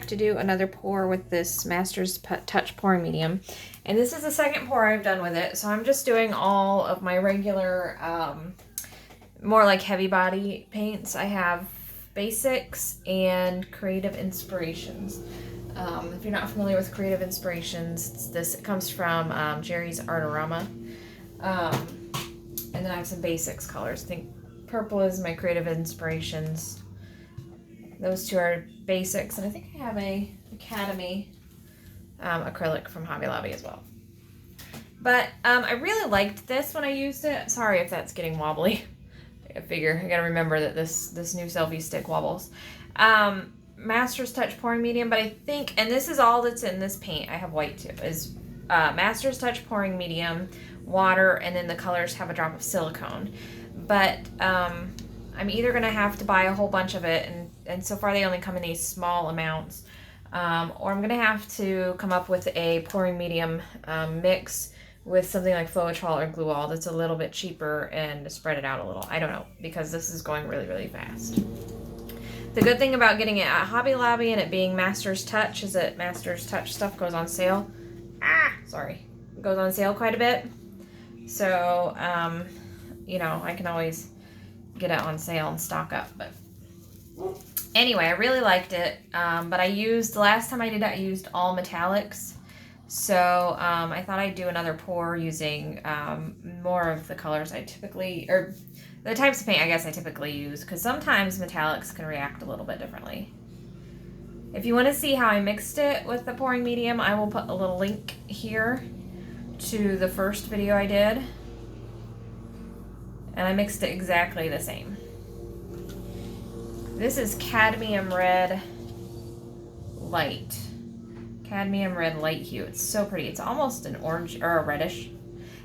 have to do another pour with this Master's Touch pouring medium. And this is the second pour I've done with it. So I'm just doing all of my regular, more like heavy body paints. I have Basics and Creative Inspirations. If you're not familiar with Creative Inspirations, it comes from Jerry's Artorama. And then I have some Basics colors. I think purple is my Creative Inspirations. Those two are Basics, and I think I have a Academy acrylic from Hobby Lobby as well. But I really liked this when I used it. Sorry if that's getting wobbly. I figure I gotta remember that this new selfie stick wobbles. Master's Touch pouring medium, but I think, and this is all that's in this paint, I have white too, is Master's Touch pouring medium, water, and then the colors have a drop of silicone. But I'm either gonna have to buy a whole bunch of it, and so far they only come in these small amounts, or I'm gonna have to come up with a pouring medium mix with something like floetrol or Gluol that's a little bit cheaper and spread it out a little. I don't know, because this is going really, really fast. The good thing about getting it at Hobby Lobby and it being Master's Touch is that Master's Touch stuff goes on sale. Goes on sale quite a bit. So, you know, I can always get it on sale and stock up. But anyway, I really liked it. But the last time I did it, I used all metallics. So I thought I'd do another pour using more of the colors I typically, or the types of paint I guess I typically use, because sometimes metallics can react a little bit differently. If you want to see how I mixed it with the pouring medium, I will put a little link here to the first video I did. And I mixed it exactly the same. This is cadmium red light. Cadmium red light hue. It's so pretty. It's almost an orange or a reddish.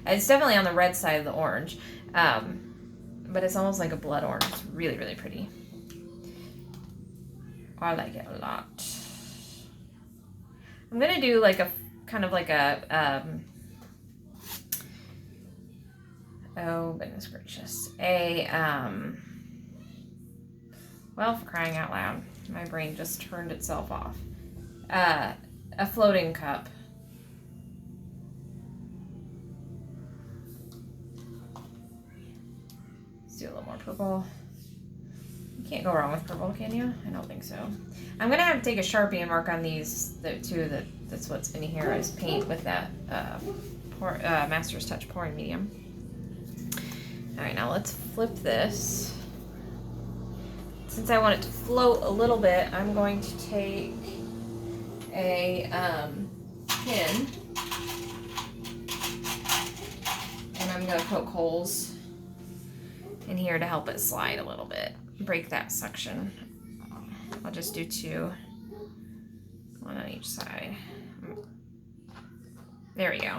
It's definitely on the red side of the orange. But it's almost like a blood orange. It's really, really pretty. I like it a lot. I'm gonna do like a kind of like a oh goodness gracious. Well, for crying out loud, my brain just turned itself off. A floating cup. Let's do a little more purple. You can't go wrong with purple, can you? I don't think so. I'm gonna have to take a Sharpie and mark on these two. That's what's in here is paint with that Master's Touch pouring medium. All right, now let's flip this. Since I want it to float a little bit, I'm going to take a pin, and I'm going to poke holes in here to help it slide a little bit. Break that suction. I'll just do two, one on each side. There we go.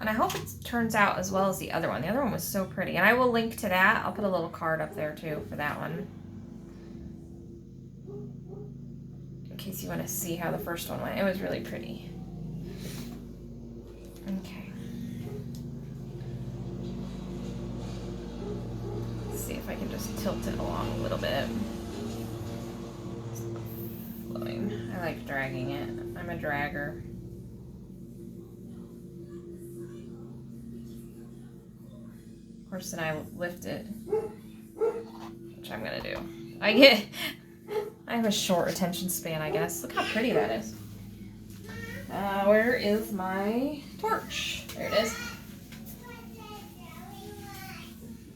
And I hope it turns out as well as the other one. The other one was so pretty. And I will link to that. I'll put a little card up there too for that one, in case you want to see how the first one went. It was really pretty. Okay. Let's see if I can just tilt it along a little bit. Flowing. I like dragging it. I'm a dragger. Of course, then I lift it, which I'm gonna do. I have a short attention span, I guess. Look how pretty that is. Where is my torch? There it is.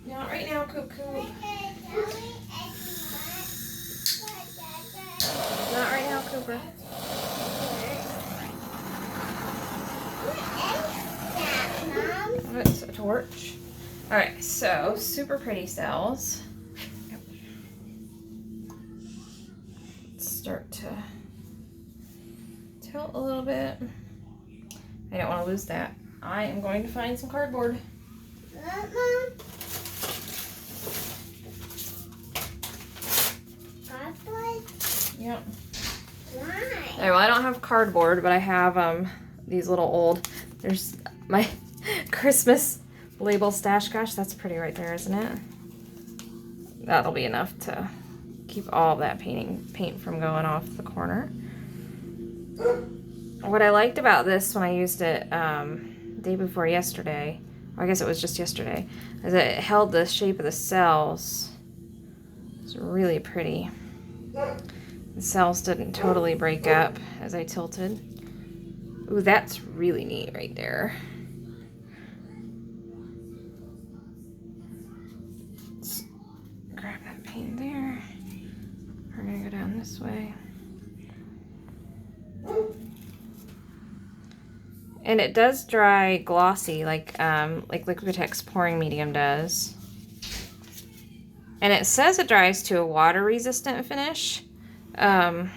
Not right now, Cuckoo. Not right now, Cooper. It's a torch. Alright, so super pretty cells. Let's start to tilt a little bit. I don't want to lose that. I am going to find some cardboard. Cardboard? Yep. Why? Alright, well I don't have cardboard, but I have these little old, there's my Christmas label stash. Gosh, that's pretty right there, isn't it? That'll be enough to keep all that paint from going off the corner. What I liked about this when I used it day before yesterday, or I guess it was just yesterday, is it held the shape of the cells. It's really pretty. The cells didn't totally break up as I tilted. Ooh, that's really neat right there. Let's grab that paint there. We're gonna go down this way. And it does dry glossy like Liquitex pouring medium does. And it says it dries to a water resistant finish. So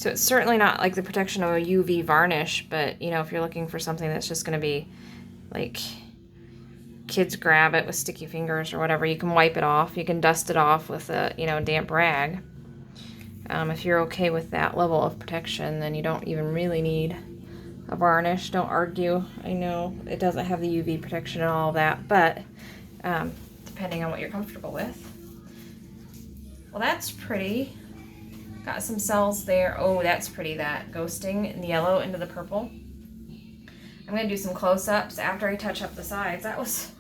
it's certainly not like the protection of a UV varnish, but you know, if you're looking for something that's just gonna be like kids grab it with sticky fingers or whatever, you can wipe it off. You can dust it off with a, you know, damp rag. If you're okay with that level of protection, then you don't even really need a varnish. Don't argue. I know it doesn't have the UV protection and all that, but depending on what you're comfortable with. Well, that's pretty. Got some cells there. Oh, that's pretty, that ghosting in the yellow into the purple. I'm gonna do some close-ups after I touch up the sides. That was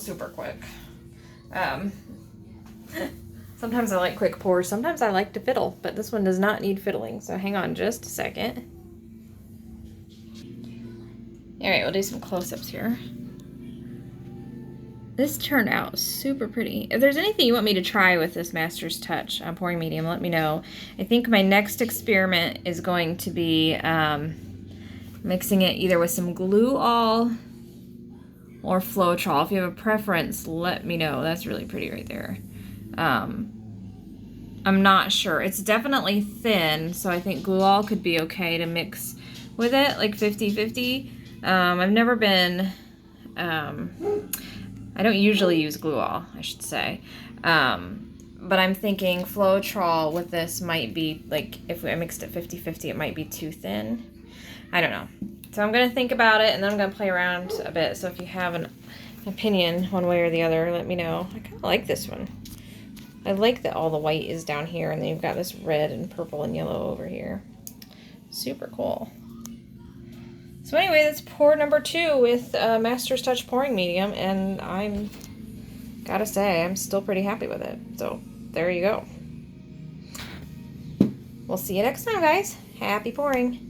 super quick. Sometimes I like quick pours, sometimes I like to fiddle, but this one does not need fiddling, so hang on just a second. Alright, we'll do some close-ups here. This turned out super pretty. If there's anything you want me to try with this Master's Touch pouring medium, let me know. I think my next experiment is going to be mixing it either with some glue all or floetrol. If you have a preference, let me know. That's really pretty right there. I'm not sure. It's definitely thin, so I think glue all could be okay to mix with it, like 50-50. I've never been, I don't usually use glue all, I should say. But I'm thinking floetrol with this might be, like, if I mixed it 50-50, it might be too thin. I don't know. So I'm going to think about it, and then I'm going to play around a bit. So if you have an opinion one way or the other, let me know. I kind of like this one. I like that all the white is down here, and then you've got this red and purple and yellow over here. Super cool. So anyway, that's pour number 2 with Master's Touch pouring medium, and I'm gotta say, I'm still pretty happy with it. So there you go. We'll see you next time, guys. Happy pouring.